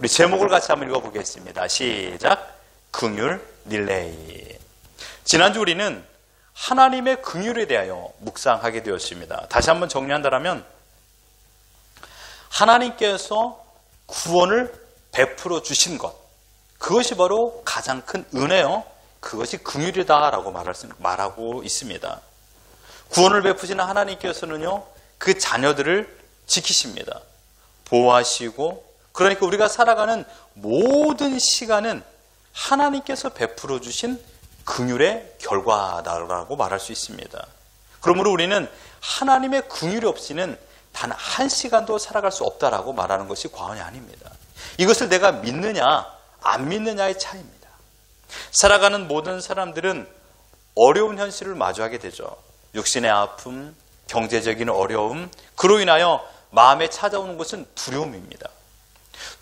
우리 제목을 같이 한번 읽어보겠습니다. 시작. 긍휼 릴레이. 지난주 우리는 하나님의 긍휼에 대하여 묵상하게 되었습니다. 다시 한번 정리한다면 하나님께서 구원을 베풀어 주신 것, 그것이 바로 가장 큰 은혜요, 그것이 긍휼이다라고 말하고 있습니다. 구원을 베푸시는 하나님께서는요, 그 자녀들을 지키십니다. 보호하시고, 그러니까 우리가 살아가는 모든 시간은 하나님께서 베풀어 주신 긍휼의 결과다라고 말할 수 있습니다. 그러므로 우리는 하나님의 긍휼이 없이는 단 한 시간도 살아갈 수 없다라고 말하는 것이 과언이 아닙니다. 이것을 내가 믿느냐 안 믿느냐의 차이입니다. 살아가는 모든 사람들은 어려운 현실을 마주하게 되죠. 육신의 아픔, 경제적인 어려움, 그로 인하여 마음에 찾아오는 것은 두려움입니다.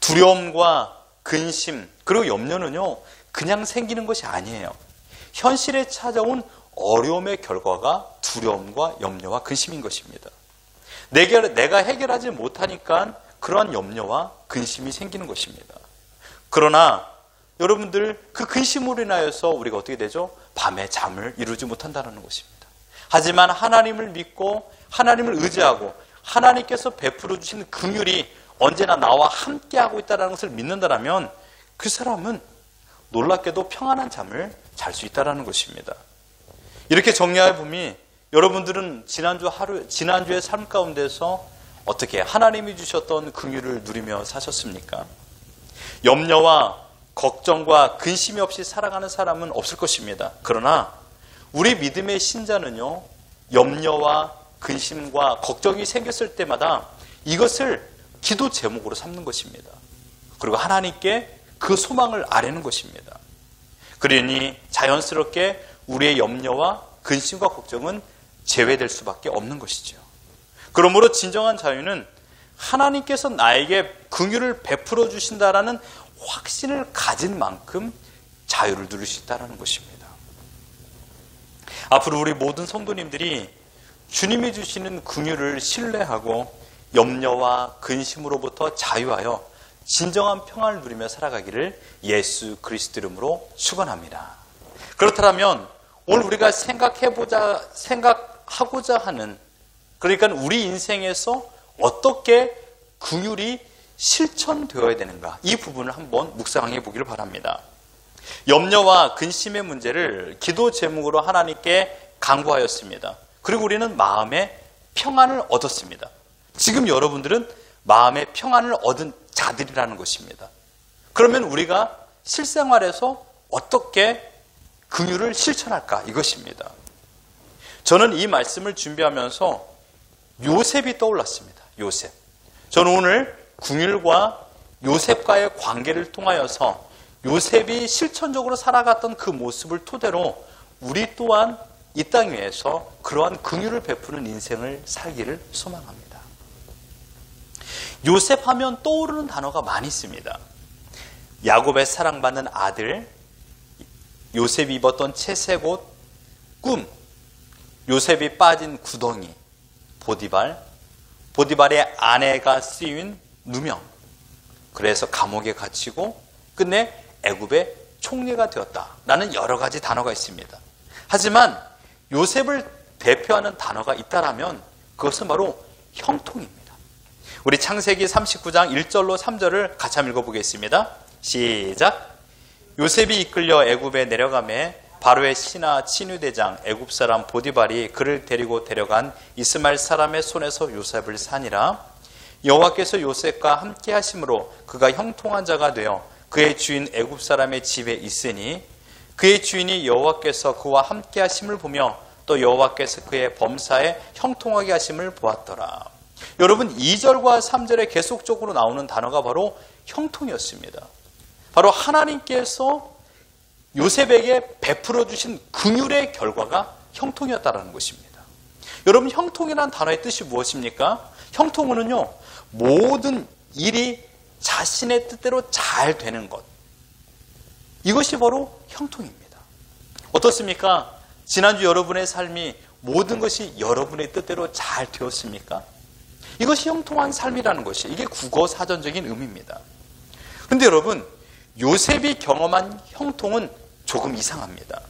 두려움과 근심, 그리고 염려는요, 그냥 생기는 것이 아니에요. 현실에 찾아온 어려움의 결과가 두려움과 염려와 근심인 것입니다. 내가 해결하지 못하니까 그러한 염려와 근심이 생기는 것입니다. 그러나 여러분들, 그 근심으로 인하여서 우리가 어떻게 되죠? 밤에 잠을 이루지 못한다는 것입니다. 하지만 하나님을 믿고 하나님을 의지하고 하나님께서 베풀어 주신 긍휼이 언제나 나와 함께하고 있다는 것을 믿는다면 그 사람은 놀랍게도 평안한 잠을 잘 수 있다는 것입니다. 이렇게 정리해 보면 여러분들은 지난주의 삶 가운데서 어떻게 하나님이 주셨던 긍휼을 누리며 사셨습니까? 염려와 걱정과 근심이 없이 살아가는 사람은 없을 것입니다. 그러나 우리 믿음의 신자는요, 염려와 근심과 걱정이 생겼을 때마다 이것을 기도 제목으로 삼는 것입니다. 그리고 하나님께 그 소망을 아뢰는 것입니다. 그러니 자연스럽게 우리의 염려와 근심과 걱정은 제외될 수밖에 없는 것이죠. 그러므로 진정한 자유는 하나님께서 나에게 긍휼을 베풀어 주신다라는 확신을 가진 만큼 자유를 누릴 수 있다는 것입니다. 앞으로 우리 모든 성도님들이 주님이 주시는 긍휼을 신뢰하고 염려와 근심으로부터 자유하여 진정한 평안을 누리며 살아가기를 예수 그리스도 이름으로 축원합니다. 그렇다면 오늘 우리가 생각하고자 하는, 그러니까 우리 인생에서 어떻게 긍휼이 실천되어야 되는가, 이 부분을 한번 묵상해 보기를 바랍니다. 염려와 근심의 문제를 기도 제목으로 하나님께 간구하였습니다. 그리고 우리는 마음의 평안을 얻었습니다. 지금 여러분들은 마음의 평안을 얻은 자들이라는 것입니다. 그러면 우리가 실생활에서 어떻게 긍휼을 실천할까, 이것입니다. 저는 이 말씀을 준비하면서 요셉이 떠올랐습니다. 요셉. 저는 오늘 긍휼과 요셉과의 관계를 통하여서 요셉이 실천적으로 살아갔던 그 모습을 토대로 우리 또한 이 땅 위에서 그러한 긍휼을 베푸는 인생을 살기를 소망합니다. 요셉 하면 떠오르는 단어가 많이 있습니다. 야곱의 사랑받는 아들, 요셉이 입었던 채색옷, 꿈, 요셉이 빠진 구덩이, 보디발의 아내가 쓰인 누명, 그래서 감옥에 갇히고 끝내 애굽의 총리가 되었다라는 여러 가지 단어가 있습니다. 하지만 요셉을 대표하는 단어가 있다라면 그것은 바로 형통입니다. 우리 창세기 39장 1절로 3절을 같이 한번 읽어보겠습니다. 시작. 요셉이 이끌려 애굽에 내려가매 바로의 신하 친위대장 애굽 사람 보디발이 그를 데리고 데려간 이스마엘 사람의 손에서 요셉을 사니라. 여호와께서 요셉과 함께 하심으로 그가 형통한 자가 되어 그의 주인 애굽 사람의 집에 있으니 그의 주인이 여호와께서 그와 함께 하심을 보며 또 여호와께서 그의 범사에 형통하게 하심을 보았더라. 여러분, 2절과 3절에 계속적으로 나오는 단어가 바로 형통이었습니다. 바로 하나님께서 요셉에게 베풀어 주신 긍휼의 결과가 형통이었다는 것입니다. 여러분, 형통이라는 단어의 뜻이 무엇입니까? 형통은요, 모든 일이 자신의 뜻대로 잘 되는 것, 이것이 바로 형통입니다. 어떻습니까? 지난주 여러분의 삶이 모든 것이 여러분의 뜻대로 잘 되었습니까? 이것이 형통한 삶이라는 것이, 이게 국어 사전적인 의미입니다. 근데 여러분, 요셉이 경험한 형통은 조금 이상합니다.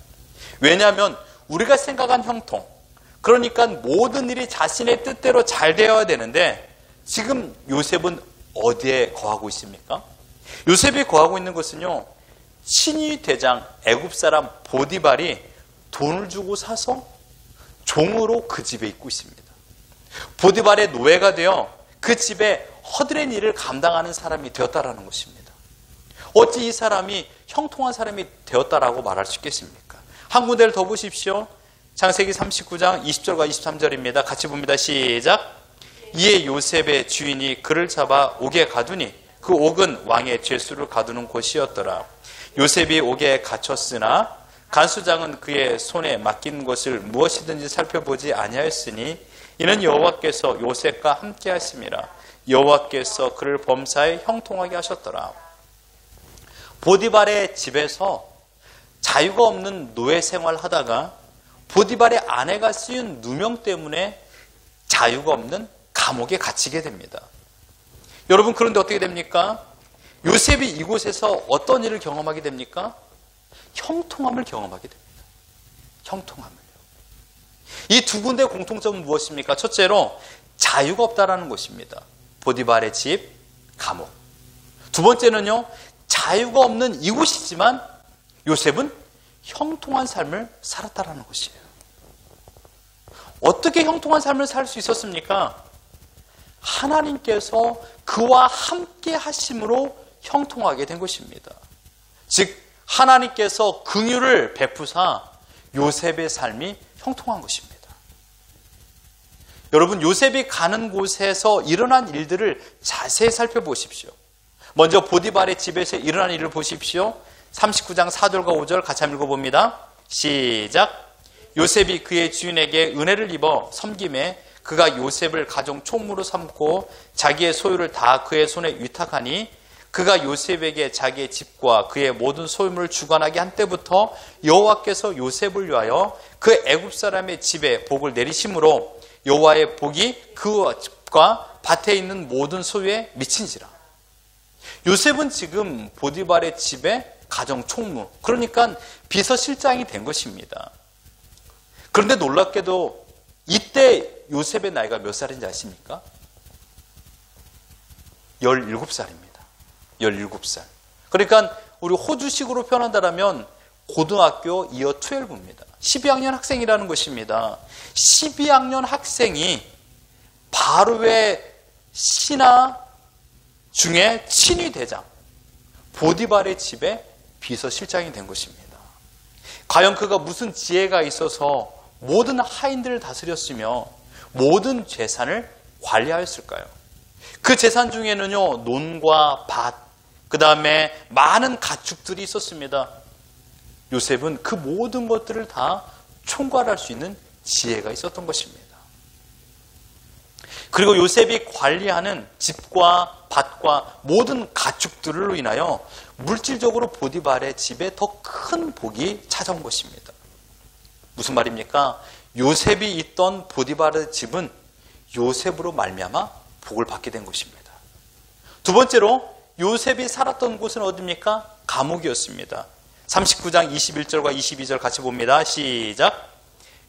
왜냐하면 우리가 생각한 형통, 그러니까 모든 일이 자신의 뜻대로 잘 되어야 되는데 지금 요셉은 어디에 거하고 있습니까? 요셉이 거하고 있는 것은요, 친위 대장 애굽 사람 보디발이 돈을 주고 사서 종으로 그 집에 있고 있습니다. 보디발의 노예가 되어 그 집에 허드렛 일을 감당하는 사람이 되었다라는 것입니다. 어찌 이 사람이 형통한 사람이 되었다라고 말할 수 있겠습니까? 한 군데를 더 보십시오. 창세기 39장 20절과 23절입니다. 같이 봅니다. 시작. 이에 요셉의 주인이 그를 잡아 옥에 가두니 그 옥은 왕의 죄수를 가두는 곳이었더라. 요셉이 옥에 갇혔으나 간수장은 그의 손에 맡긴 것을 무엇이든지 살펴보지 아니하였으니 이는 여호와께서 요셉과 함께 하심이라. 여호와께서 그를 범사에 형통하게 하셨더라. 보디발의 집에서 자유가 없는 노예 생활하다가 보디발의 아내가 쓰인 누명 때문에 자유가 없는 감옥에 갇히게 됩니다. 여러분, 그런데 어떻게 됩니까? 요셉이 이곳에서 어떤 일을 경험하게 됩니까? 형통함을 경험하게 됩니다. 형통함을요. 이 두 군데의 공통점은 무엇입니까? 첫째로 자유가 없다라는 것입니다. 보디발의 집, 감옥. 두 번째는요, 자유가 없는 이곳이지만 요셉은 형통한 삶을 살았다라는 것이에요. 어떻게 형통한 삶을 살 수 있었습니까? 하나님께서 그와 함께 하심으로 형통하게 된 것입니다. 즉 하나님께서 긍휼을 베푸사 요셉의 삶이 형통한 것입니다. 여러분, 요셉이 가는 곳에서 일어난 일들을 자세히 살펴보십시오. 먼저 보디발의 집에서 일어난 일을 보십시오. 39장 4절과 5절 같이 한번 읽어봅니다. 시작. 요셉이 그의 주인에게 은혜를 입어 섬김에 그가 요셉을 가정 총무로 삼고 자기의 소유를 다 그의 손에 위탁하니 그가 요셉에게 자기의 집과 그의 모든 소유물을 주관하게 한 때부터 여호와께서 요셉을 위하여 그 애굽 사람의 집에 복을 내리심으로 여호와의 복이 그 집과 밭에 있는 모든 소유에 미친지라. 요셉은 지금 보디발의 집에 가정 총무, 그러니까 비서실장이 된 것입니다. 그런데 놀랍게도 이때 요셉의 나이가 몇 살인지 아십니까? 17살입니다. 17살. 그러니까 우리 호주식으로 표현한다면 고등학교 이어 12입니다. 12학년 학생이라는 것입니다. 12학년 학생이 바로의 신하 중에 친위 대장 보디발의 집에 비서실장이 된 것입니다. 과연 그가 무슨 지혜가 있어서 모든 하인들을 다스렸으며 모든 재산을 관리하였을까요? 그 재산 중에는요, 논과 밭, 그 다음에 많은 가축들이 있었습니다. 요셉은 그 모든 것들을 다 총괄할 수 있는 지혜가 있었던 것입니다. 그리고 요셉이 관리하는 집과 밭과 모든 가축들로 인하여 물질적으로 보디발의 집에 더 큰 복이 찾아온 것입니다. 무슨 말입니까? 요셉이 있던 보디발의 집은 요셉으로 말미암아 복을 받게 된 것입니다. 두 번째로 요셉이 살았던 곳은 어디입니까? 감옥이었습니다. 39장 21절과 22절 같이 봅니다. 시작.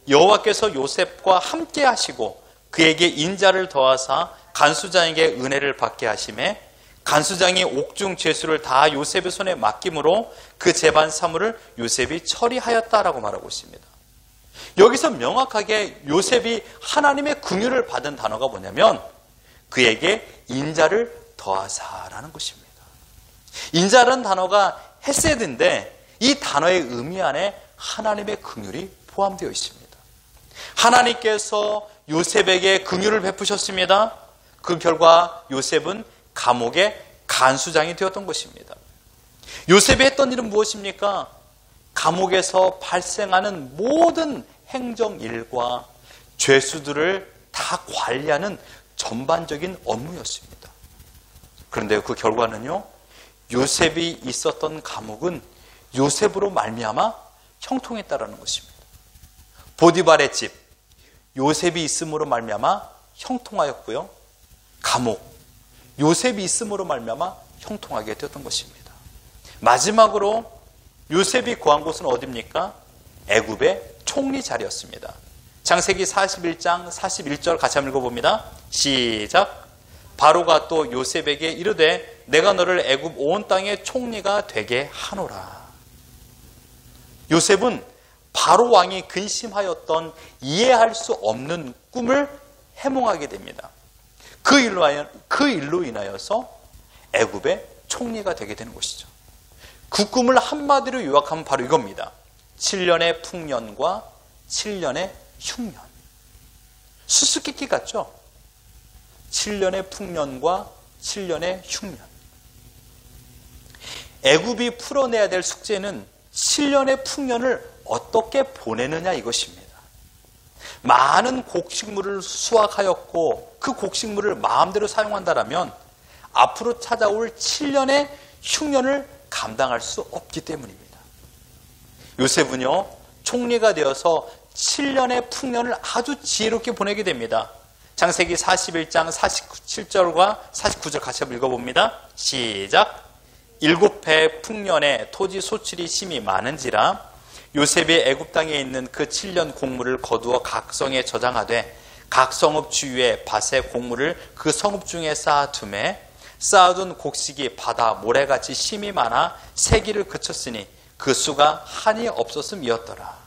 여호와께서 요셉과 함께 하시고 그에게 인자를 더하사 간수장에게 은혜를 받게 하심에 간수장이 옥중 죄수를 다 요셉의 손에 맡김으로 그 재반 사물을 요셉이 처리하였다라고 말하고 있습니다. 여기서 명확하게 요셉이 하나님의 긍휼을 받은 단어가 뭐냐면 그에게 인자를 더하사라는 것입니다. 인자라는 단어가 헤세드인데 이 단어의 의미 안에 하나님의 긍휼이 포함되어 있습니다. 하나님께서 요셉에게 긍휼을 베푸셨습니다. 그 결과 요셉은 감옥의 간수장이 되었던 것입니다. 요셉이 했던 일은 무엇입니까? 감옥에서 발생하는 모든 행정일과 죄수들을 다 관리하는 전반적인 업무였습니다. 그런데 그 결과는요, 요셉이 있었던 감옥은 요셉으로 말미암아 형통했다라는 것입니다. 보디발의 집, 요셉이 있음으로 말미암아 형통하였고요. 감옥, 요셉이 있음으로 말미암아 형통하게 되었던 것입니다. 마지막으로 요셉이 구한 곳은 어디입니까? 애굽의 총리 자리였습니다. 창세기 41장 41절 같이 한번 읽어봅니다. 시작. 바로가 또 요셉에게 이르되 내가 너를 애굽 온 땅의 총리가 되게 하노라. 요셉은 바로 왕이 근심하였던 이해할 수 없는 꿈을 해몽하게 됩니다. 그 일로 인하여서 애굽의 총리가 되게 되는 것이죠. 그 꿈을 한마디로 요약하면 바로 이겁니다. 7년의 풍년과 7년의 흉년. 수수께끼 같죠? 7년의 풍년과 7년의 흉년. 애굽이 풀어내야 될 숙제는 7년의 풍년을 어떻게 보내느냐 이것입니다. 많은 곡식물을 수확하였고 그 곡식물을 마음대로 사용한다면 앞으로 찾아올 7년의 흉년을 감당할 수 없기 때문입니다. 요셉은요, 총리가 되어서 7년의 풍년을 아주 지혜롭게 보내게 됩니다. 창세기 41장 47절과 49절 같이 한번 읽어봅니다. 시작. 7해 풍년에 토지 소출이 심히 많은지라 요셉이 애굽 땅에 있는 그 7년 곡물을 거두어 각 성에 저장하되 각 성읍 주위에 밭에 곡물을 그 성읍 중에 쌓아두매 쌓아둔 곡식이 바다 모래같이 심이 많아 세기를 그쳤으니 그 수가 한이 없었음이었더라.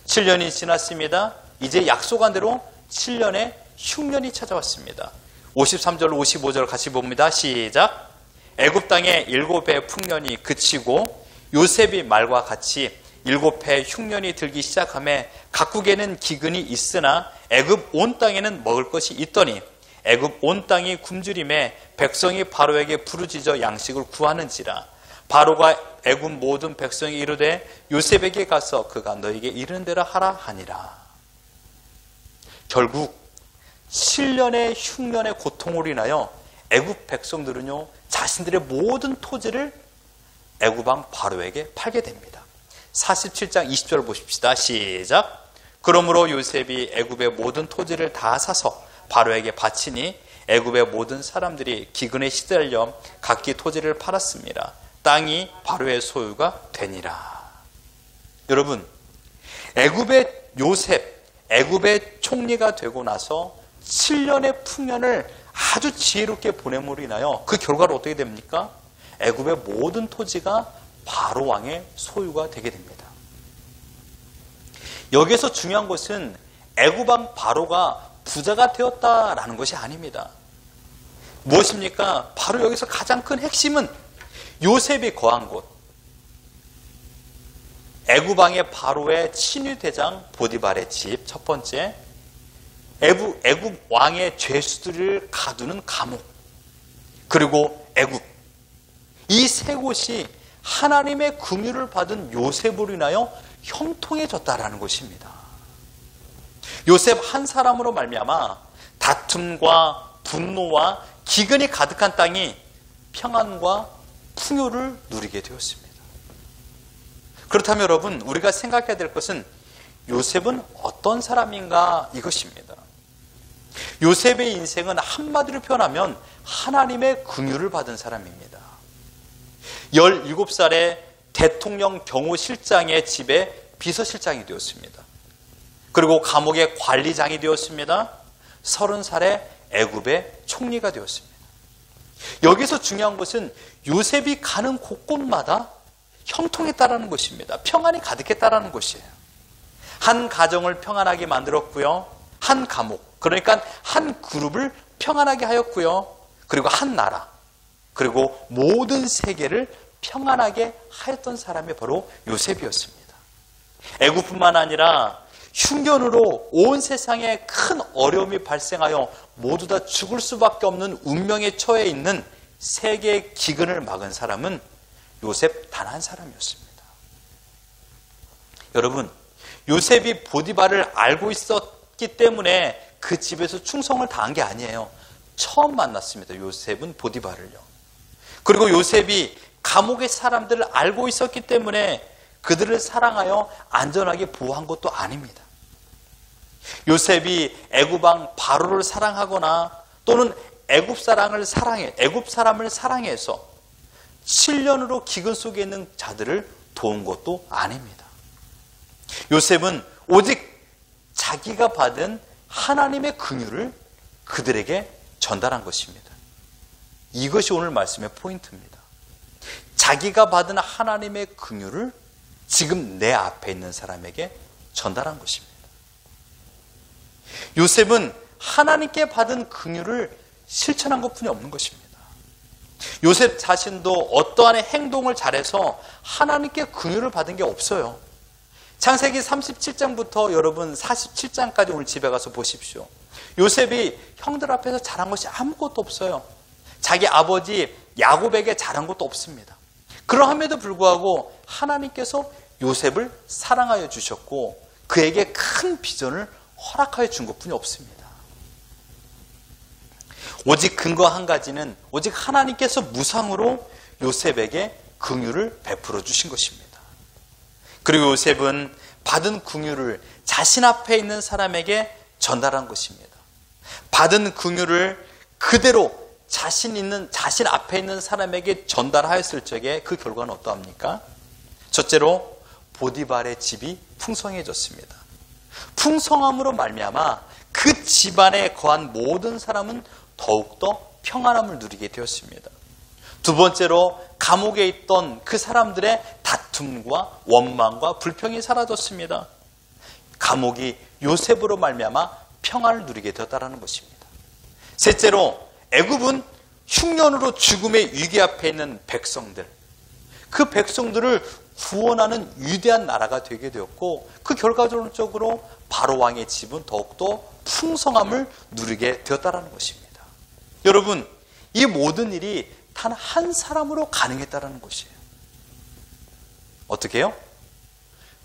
7년이 지났습니다. 이제 약속한 대로 7년의 흉년이 찾아왔습니다. 53절 55절 같이 봅니다. 시작. 애굽 땅에 7해 풍년이 그치고 요셉이 말과 같이 7해 흉년이 들기 시작하며 각국에는 기근이 있으나 애굽 온 땅에는 먹을 것이 있더니 애굽 온 땅이 굶주림에 백성이 바로에게 부르짖어 양식을 구하는지라. 바로가 애굽 모든 백성이 이르되 요셉에게 가서 그가 너에게 이르는 대로 하라 하니라. 결국 7년의 흉년의 고통으로 인하여 애굽 백성들은요, 자신들의 모든 토지를 애굽 왕 바로에게 팔게 됩니다. 47장 20절을 보십시다. 시작. 그러므로 요셉이 애굽의 모든 토지를 다 사서 바로에게 바치니 애굽의 모든 사람들이 기근에 시달려 각기 토지를 팔았습니다. 땅이 바로의 소유가 되니라. 여러분, 애굽의 요셉, 애굽의 총리가 되고 나서 7년의 풍년을 아주 지혜롭게 보냄으로 인하여 그 결과로 어떻게 됩니까? 애굽의 모든 토지가 바로 왕의 소유가 되게 됩니다. 여기에서 중요한 것은 애굽 왕 바로가 부자가 되었다라는 것이 아닙니다. 무엇입니까? 바로 여기서 가장 큰 핵심은 요셉이 거한 곳, 애굽 왕의 바로의 친위대장 보디발의 집 첫 번째, 애굽 왕의 죄수들을 가두는 감옥, 그리고 애굽, 이 세 곳이 하나님의 긍휼을 받은 요셉으로 인하여 형통해졌다라는 것입니다. 요셉 한 사람으로 말미암아 다툼과 분노와 기근이 가득한 땅이 평안과 풍요를 누리게 되었습니다. 그렇다면 여러분, 우리가 생각해야 될 것은 요셉은 어떤 사람인가 이것입니다. 요셉의 인생은 한마디로 표현하면 하나님의 긍휼을 받은 사람입니다. 17살에 대통령 경호실장의 집에 비서실장이 되었습니다. 그리고 감옥의 관리장이 되었습니다. 30살에 애굽의 총리가 되었습니다. 여기서 중요한 것은 요셉이 가는 곳곳마다 형통했다라는 것입니다. 평안이 가득했다라는 것이에요. 한 가정을 평안하게 만들었고요. 한 감옥, 그러니까 한 그룹을 평안하게 하였고요. 그리고 한 나라, 그리고 모든 세계를 평안하게 하였던 사람이 바로 요셉이었습니다. 애굽뿐만 아니라 흉년으로 온 세상에 큰 어려움이 발생하여 모두 다 죽을 수밖에 없는 운명에 처해 있는 세계의 기근을 막은 사람은 요셉 단 한 사람이었습니다. 여러분, 요셉이 보디발을 알고 있었기 때문에 그 집에서 충성을 다한 게 아니에요. 처음 만났습니다. 요셉은 보디발을요. 그리고 요셉이 감옥의 사람들을 알고 있었기 때문에 그들을 사랑하여 안전하게 보호한 것도 아닙니다. 요셉이 애굽 왕 바로를 사랑하거나 또는 애굽 사람을 사랑해서 7년으로 기근 속에 있는 자들을 도운 것도 아닙니다. 요셉은 오직 자기가 받은 하나님의 긍휼을 그들에게 전달한 것입니다. 이것이 오늘 말씀의 포인트입니다. 자기가 받은 하나님의 긍휼을 지금 내 앞에 있는 사람에게 전달한 것입니다. 요셉은 하나님께 받은 긍휼을 실천한 것뿐이 없는 것입니다. 요셉 자신도 어떠한 행동을 잘해서 하나님께 긍휼을 받은 게 없어요. 창세기 37장부터 여러분 47장까지 오늘 집에 가서 보십시오. 요셉이 형들 앞에서 잘한 것이 아무것도 없어요. 자기 아버지 야곱에게 잘한 것도 없습니다. 그러함에도 불구하고 하나님께서 요셉을 사랑하여 주셨고 그에게 큰 비전을 허락하여 준 것뿐이 없습니다. 오직 근거 한 가지는 오직 하나님께서 무상으로 요셉에게 긍휼을 베풀어 주신 것입니다. 그리고 요셉은 받은 긍휼을 자신 앞에 있는 사람에게 전달한 것입니다. 받은 긍휼을 그대로 자신 앞에 있는 사람에게 전달하였을 적에 그 결과는 어떠합니까? 첫째로 보디발의 집이 풍성해졌습니다. 풍성함으로 말미암아 그 집안에 거한 모든 사람은 더욱더 평안함을 누리게 되었습니다. 두 번째로 감옥에 있던 그 사람들의 다툼과 원망과 불평이 사라졌습니다. 감옥이 요셉으로 말미암아 평안을 누리게 되었다는 것입니다. 셋째로 애굽은 흉년으로 죽음의 위기 앞에 있는 백성들, 그 백성들을 구원하는 위대한 나라가 되게 되었고 그 결과적으로 바로 왕의 집은 더욱더 풍성함을 누리게 되었다는 것입니다. 여러분, 이 모든 일이 단 한 사람으로 가능했다는 것이에요. 어떻게 해요?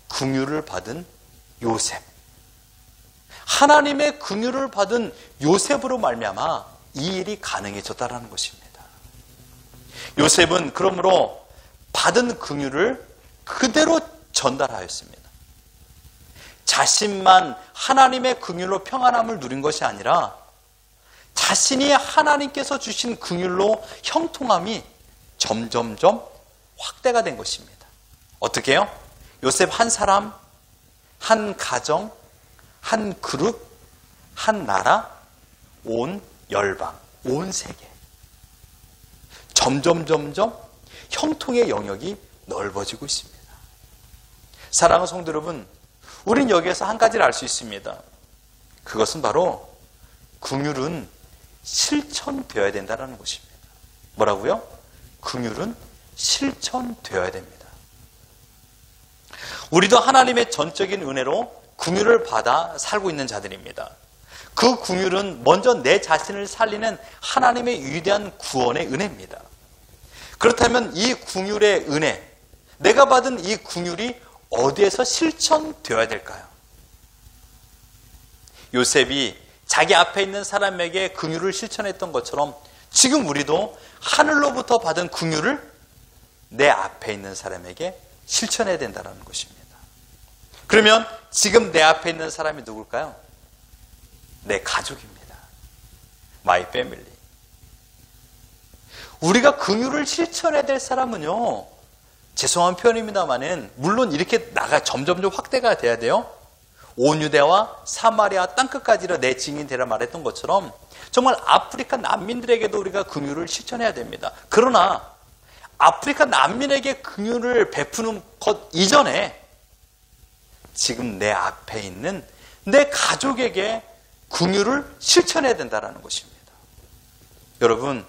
긍휼을 받은 요셉. 하나님의 긍휼을 받은 요셉으로 말미암아 이 일이 가능해졌다는 것입니다. 요셉은 그러므로 받은 긍휼을 그대로 전달하였습니다. 자신만 하나님의 긍휼로 평안함을 누린 것이 아니라 자신이 하나님께서 주신 긍휼로 형통함이 점점점 확대가 된 것입니다. 어떻게 해요? 요셉 한 사람, 한 가정, 한 그룹, 한 나라, 온 열방, 온 세계. 점점 형통의 영역이 넓어지고 있습니다. 사랑하는 성도 여러분, 우린 여기에서 한 가지를 알 수 있습니다. 그것은 바로 긍휼은 실천되어야 된다는 것입니다. 뭐라고요? 긍휼은 실천되어야 됩니다. 우리도 하나님의 전적인 은혜로 긍휼을 받아 살고 있는 자들입니다. 그 긍휼은 먼저 내 자신을 살리는 하나님의 위대한 구원의 은혜입니다. 그렇다면 이 긍휼의 은혜, 내가 받은 이 긍휼이 어디에서 실천되어야 될까요? 요셉이 자기 앞에 있는 사람에게 긍휼을 실천했던 것처럼 지금 우리도 하늘로부터 받은 긍휼을 내 앞에 있는 사람에게 실천해야 된다는 것입니다. 그러면 지금 내 앞에 있는 사람이 누굴까요? 내 가족입니다. My family. 우리가 긍휼을 실천해야 될 사람은요, 죄송한 표현입니다만은 물론 이렇게 점점 확대가 돼야 돼요. 온 유대와 사마리아 땅끝까지로 내 증인 되라 말했던 것처럼 정말 아프리카 난민들에게도 우리가 긍휼을 실천해야 됩니다. 그러나 아프리카 난민에게 긍휼을 베푸는 것 이전에 지금 내 앞에 있는 내 가족에게 긍휼을 실천해야 된다는 것입니다. 여러분,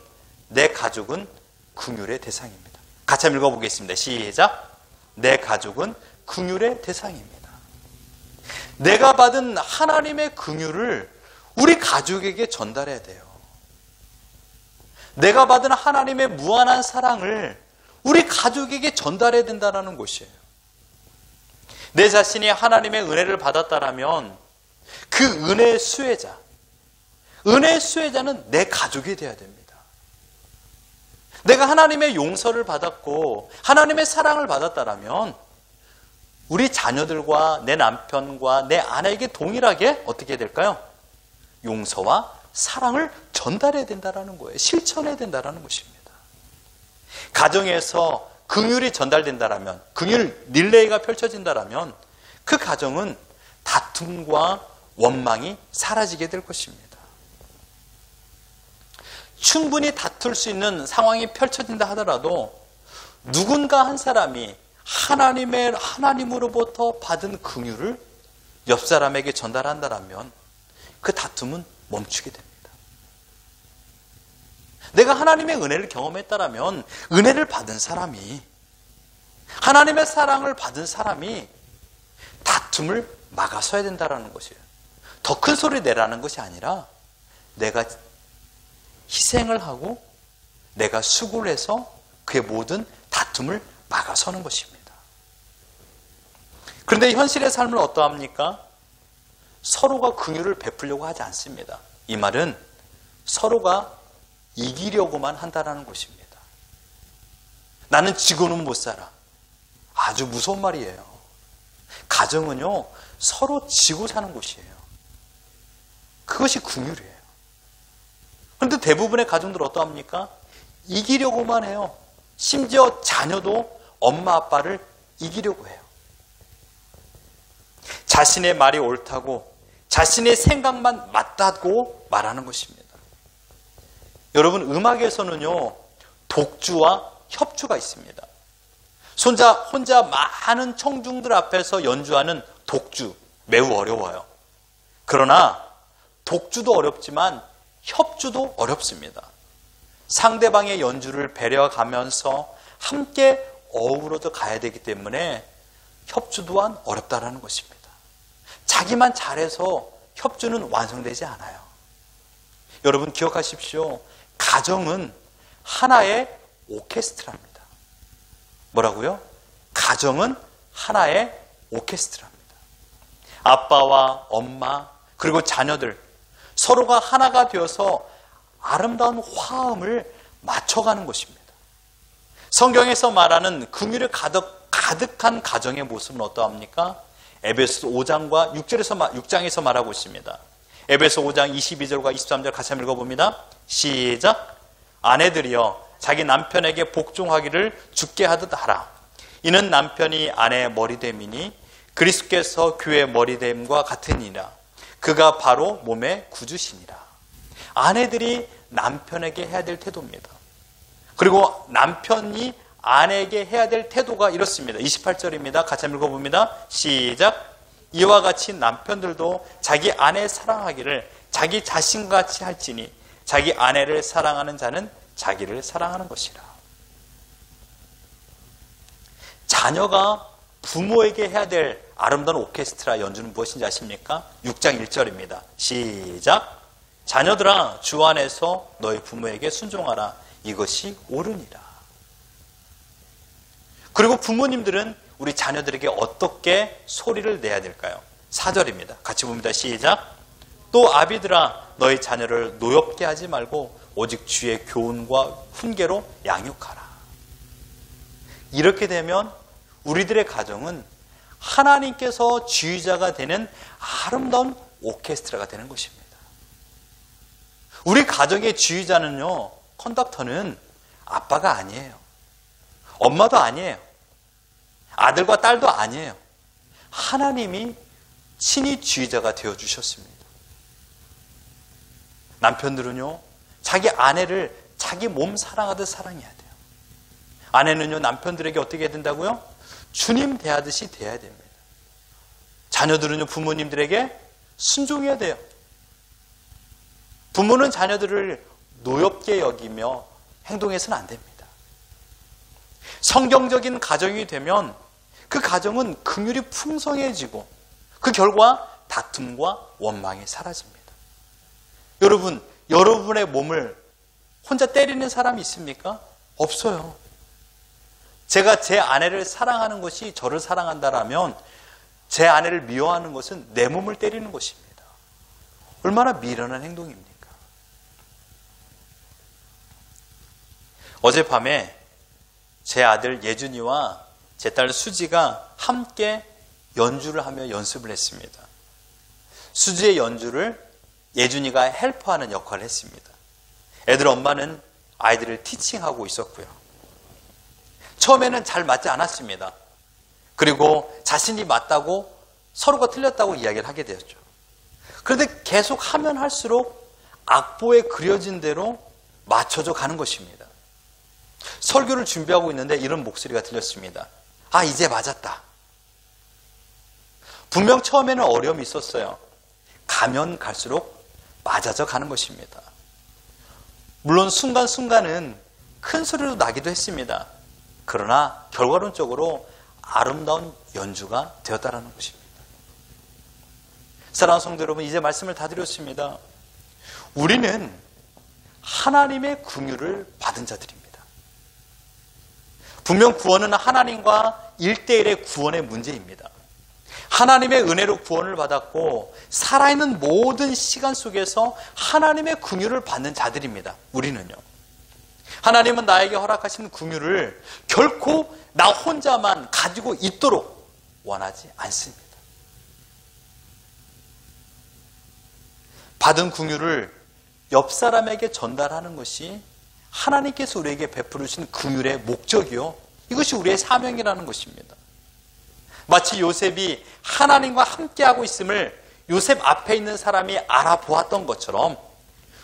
내 가족은 긍휼의 대상입니다. 같이 한번 읽어보겠습니다. 시작. 내 가족은 긍휼의 대상입니다. 내가 받은 하나님의 긍휼을 우리 가족에게 전달해야 돼요. 내가 받은 하나님의 무한한 사랑을 우리 가족에게 전달해야 된다는 것이에요. 내 자신이 하나님의 은혜를 받았다라면 그 은혜의 수혜자는 내 가족이 되어야 됩니다. 내가 하나님의 용서를 받았고 하나님의 사랑을 받았다라면 우리 자녀들과 내 남편과 내 아내에게 동일하게 어떻게 될까요? 용서와 사랑을 전달해야 된다는 거예요. 실천해야 된다는 것입니다. 가정에서 긍휼이 전달된다라면, 긍휼 릴레이가 펼쳐진다라면 그 가정은 다툼과 원망이 사라지게 될 것입니다. 충분히 다툴 수 있는 상황이 펼쳐진다 하더라도 누군가 한 사람이 하나님으로부터 받은 긍휼을 옆 사람에게 전달한다라면 그 다툼은 멈추게 됩니다. 내가 하나님의 은혜를 경험했다라면 은혜를 받은 사람이, 하나님의 사랑을 받은 사람이 다툼을 막아서야 된다는 것이에요. 더 큰 소리 내라는 것이 아니라 내가 희생을 하고 내가 수고를 해서 그의 모든 다툼을 막아서는 것입니다. 그런데 현실의 삶은 어떠합니까? 서로가 긍휼을 베풀려고 하지 않습니다. 이 말은 서로가 이기려고만 한다는 것입니다. 나는 지고는 못 살아. 아주 무서운 말이에요. 가정은요, 서로 지고 사는 곳이에요. 그것이 긍휼이에요. 그런데 대부분의 가정들 어떠합니까? 이기려고만 해요. 심지어 자녀도 엄마 아빠를 이기려고 해요. 자신의 말이 옳다고, 자신의 생각만 맞다고 말하는 것입니다. 여러분, 음악에서는요, 독주와 협주가 있습니다. 혼자 많은 청중들 앞에서 연주하는 독주, 매우 어려워요. 그러나 독주도 어렵지만 협주도 어렵습니다. 상대방의 연주를 배려가면서 함께 어우러져 가야 되기 때문에 협주 또한 어렵다는 것입니다. 자기만 잘해서 협주는 완성되지 않아요. 여러분 기억하십시오. 가정은 하나의 오케스트라입니다. 뭐라고요? 가정은 하나의 오케스트라입니다. 아빠와 엄마 그리고 자녀들 서로가 하나가 되어서 아름다운 화음을 맞춰가는 것입니다. 성경에서 말하는 긍휼이 가득한 가정의 모습은 어떠합니까? 에베소 5장과 6장에서 말하고 있습니다. 에베소 5장 22절과 23절 같이 한번 읽어봅니다. 시작. 아내들이여 자기 남편에게 복종하기를 주께 하듯 하라. 이는 남편이 아내의 머리됨이니 그리스도께서 교회의 머리됨과 같으니라. 그가 바로 몸의 구주시니라. 아내들이 남편에게 해야 될 태도입니다. 그리고 남편이 아내에게 해야 될 태도가 이렇습니다. 28절입니다. 같이 한번 읽어봅니다. 시작. 이와 같이 남편들도 자기 아내 사랑하기를 자기 자신같이 할지니 자기 아내를 사랑하는 자는 자기를 사랑하는 것이라. 자녀가 부모에게 해야 될 아름다운 오케스트라 연주는 무엇인지 아십니까? 6장 1절입니다. 시작. 자녀들아 주 안에서 너희 부모에게 순종하라. 이것이 옳으니라. 그리고 부모님들은 우리 자녀들에게 어떻게 소리를 내야 될까요? 4절입니다. 같이 봅니다. 시작. 또 아비들아 너희 자녀를 노엽게 하지 말고 오직 주의 교훈과 훈계로 양육하라. 이렇게 되면 우리들의 가정은 하나님께서 지휘자가 되는 아름다운 오케스트라가 되는 것입니다. 우리 가정의 지휘자는요, 컨덕터는 아빠가 아니에요. 엄마도 아니에요. 아들과 딸도 아니에요. 하나님이 친히 지휘자가 되어주셨습니다. 남편들은요, 자기 아내를 자기 몸 사랑하듯 사랑해야 돼요. 아내는요, 남편들에게 어떻게 해야 된다고요? 주님 대하듯이 대해야 됩니다. 자녀들은요, 부모님들에게 순종해야 돼요. 부모는 자녀들을 노엽게 여기며 행동해서는 안 됩니다. 성경적인 가정이 되면 그 가정은 긍휼이 풍성해지고 그 결과 다툼과 원망이 사라집니다. 여러분, 여러분의 몸을 혼자 때리는 사람이 있습니까? 없어요. 제가 제 아내를 사랑하는 것이 저를 사랑한다라면 제 아내를 미워하는 것은 내 몸을 때리는 것입니다. 얼마나 미련한 행동입니까? 어젯밤에 제 아들 예준이와 제 딸 수지가 함께 연주를 하며 연습을 했습니다. 수지의 연주를 예준이가 헬퍼하는 역할을 했습니다. 애들 엄마는 아이들을 티칭하고 있었고요. 처음에는 잘 맞지 않았습니다. 그리고 자신이 맞다고 서로가 틀렸다고 이야기를 하게 되었죠. 그런데 계속 하면 할수록 악보에 그려진 대로 맞춰져 가는 것입니다. 설교를 준비하고 있는데 이런 목소리가 들렸습니다. 아, 이제 맞았다. 분명 처음에는 어려움이 있었어요. 가면 갈수록 맞아져 가는 것입니다. 물론 순간순간은 큰 소리로 나기도 했습니다. 그러나 결과론적으로 아름다운 연주가 되었다는 것입니다. 사랑하는 성도 여러분, 이제 말씀을 다 드렸습니다. 우리는 하나님의 긍휼을 받은 자들입니다. 분명 구원은 하나님과 1대1의 구원의 문제입니다. 하나님의 은혜로 구원을 받았고 살아있는 모든 시간 속에서 하나님의 긍휼을 받는 자들입니다. 우리는요. 하나님은 나에게 허락하신 긍휼을 결코 나 혼자만 가지고 있도록 원하지 않습니다. 받은 긍휼을 옆 사람에게 전달하는 것이 하나님께서 우리에게 베풀으신 긍휼의 목적이요, 이것이 우리의 사명이라는 것입니다. 마치 요셉이 하나님과 함께하고 있음을 요셉 앞에 있는 사람이 알아보았던 것처럼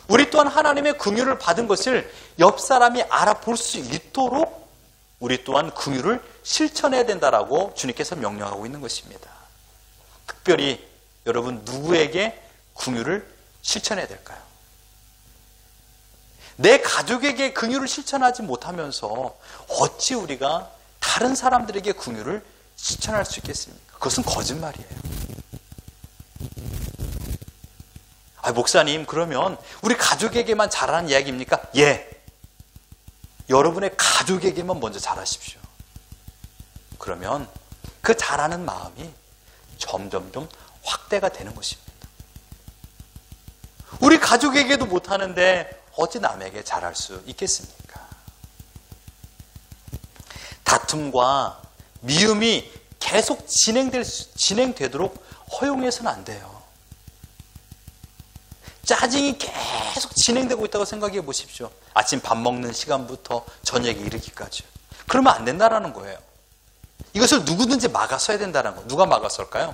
우리 또한 하나님의 긍휼을 받은 것을 옆 사람이 알아볼 수 있도록 우리 또한 긍휼을 실천해야 된다라고 주님께서 명령하고 있는 것입니다. 특별히 여러분, 누구에게 긍휼을 실천해야 될까요? 내 가족에게 긍휼을 실천하지 못하면서 어찌 우리가 다른 사람들에게 긍휼을 실천할 수 있겠습니까? 그것은 거짓말이에요. 아, 목사님, 그러면 우리 가족에게만 잘하는 이야기입니까? 예. 여러분의 가족에게만 먼저 잘하십시오. 그러면 그 잘하는 마음이 점점점 확대가 되는 것입니다. 우리 가족에게도 못하는데 어찌 남에게 잘할 수 있겠습니까? 다툼과 미움이 계속 진행되도록 허용해서는 안 돼요. 짜증이 계속 진행되고 있다고 생각해 보십시오. 아침 밥 먹는 시간부터 저녁에 이르기까지. 그러면 안 된다는 거예요. 이것을 누구든지 막아서야 된다는 거. 누가 막아설까요?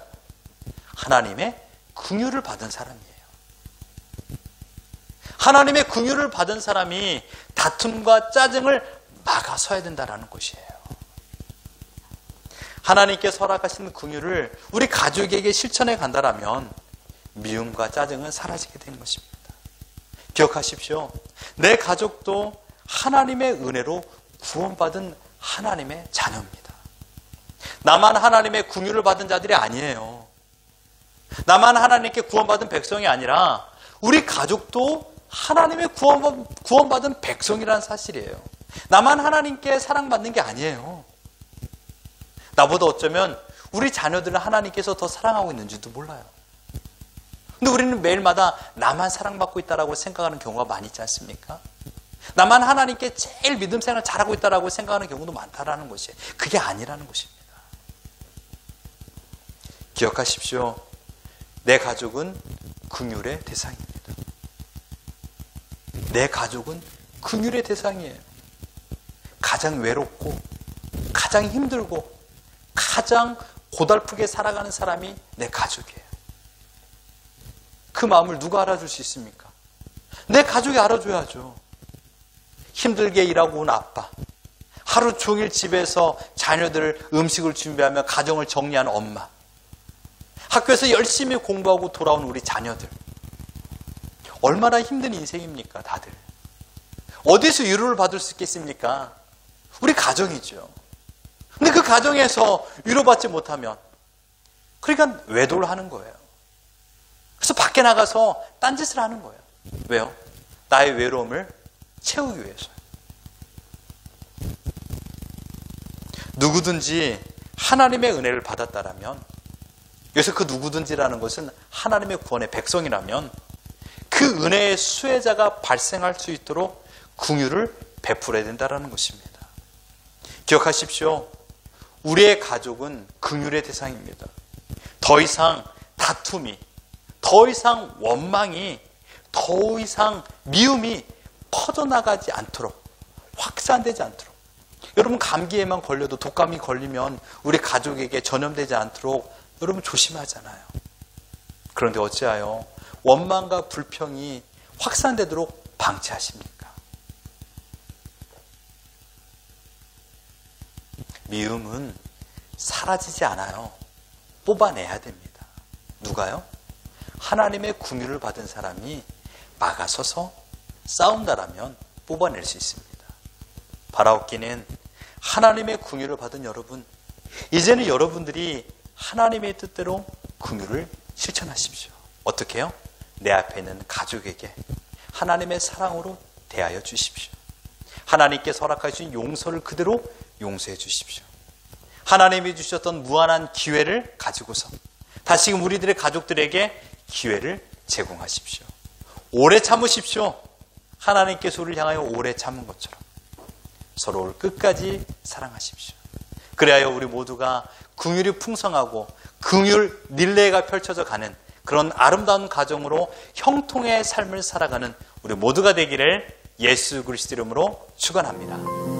하나님의 긍휼을 받은 사람이에요. 하나님의 긍휼을 받은 사람이 다툼과 짜증을 막아서야 된다는 것이에요. 하나님께서 허락하신 긍휼을 우리 가족에게 실천해 간다라면 미움과 짜증은 사라지게 되는 것입니다. 기억하십시오. 내 가족도 하나님의 은혜로 구원받은 하나님의 자녀입니다. 나만 하나님의 긍휼을 받은 자들이 아니에요. 나만 하나님께 구원받은 백성이 아니라 우리 가족도 하나님의 구원받은 백성이라는 사실이에요. 나만 하나님께 사랑받는 게 아니에요. 나보다 어쩌면 우리 자녀들은 하나님께서 더 사랑하고 있는지도 몰라요. 근데 우리는 매일마다 나만 사랑받고 있다라고 생각하는 경우가 많이 있지 않습니까? 나만 하나님께 제일 믿음 생활 잘하고 있다라고 생각하는 경우도 많다라는 것이에요. 그게 아니라는 것입니다. 기억하십시오. 내 가족은 긍휼의 대상입니다. 내 가족은 긍휼의 대상이에요. 가장 외롭고 가장 힘들고 가장 고달프게 살아가는 사람이 내 가족이에요. 그 마음을 누가 알아줄 수 있습니까? 내 가족이 알아줘야죠. 힘들게 일하고 온 아빠, 하루 종일 집에서 자녀들 음식을 준비하며 가정을 정리하는 엄마, 학교에서 열심히 공부하고 돌아온 우리 자녀들, 얼마나 힘든 인생입니까, 다들. 어디서 위로를 받을 수 있겠습니까? 우리 가정이죠. 근데 그 가정에서 위로받지 못하면, 그러니까 외도를 하는 거예요. 그래서 밖에 나가서 딴짓을 하는 거예요. 왜요? 나의 외로움을 채우기 위해서요. 누구든지 하나님의 은혜를 받았다라면, 여기서 그 누구든지라는 것은 하나님의 구원의 백성이라면 그 은혜의 수혜자가 발생할 수 있도록 긍휼을 베풀어야 된다는 것입니다. 기억하십시오. 우리의 가족은 긍휼의 대상입니다. 더 이상 다툼이, 더 더 이상 원망이, 더 이상 미움이 퍼져나가지 않도록, 확산되지 않도록. 여러분, 감기에만 걸려도 독감이 걸리면 우리 가족에게 전염되지 않도록 여러분 조심하잖아요. 그런데 어찌하여 원망과 불평이 확산되도록 방치하십니까? 미움은 사라지지 않아요. 뽑아내야 됩니다. 누가요? 하나님의 긍휼을 받은 사람이 막아서서 싸운다라면 뽑아낼 수 있습니다. 바라옵기는 하나님의 긍휼을 받은 여러분, 이제는 여러분들이 하나님의 뜻대로 긍휼을 실천하십시오. 어떻게 해요? 내 앞에 있는 가족에게 하나님의 사랑으로 대하여 주십시오. 하나님께서 허락하신 용서를 그대로 용서해 주십시오. 하나님이 주셨던 무한한 기회를 가지고서 다시금 우리들의 가족들에게 기회를 제공하십시오. 오래 참으십시오. 하나님께서 우리를 향하여 오래 참은 것처럼 서로를 끝까지 사랑하십시오. 그래야 우리 모두가 긍휼이 풍성하고 긍휼 릴레이가 펼쳐져 가는 그런 아름다운 가정으로 형통의 삶을 살아가는 우리 모두가 되기를 예수 그리스도 이름으로 축원합니다.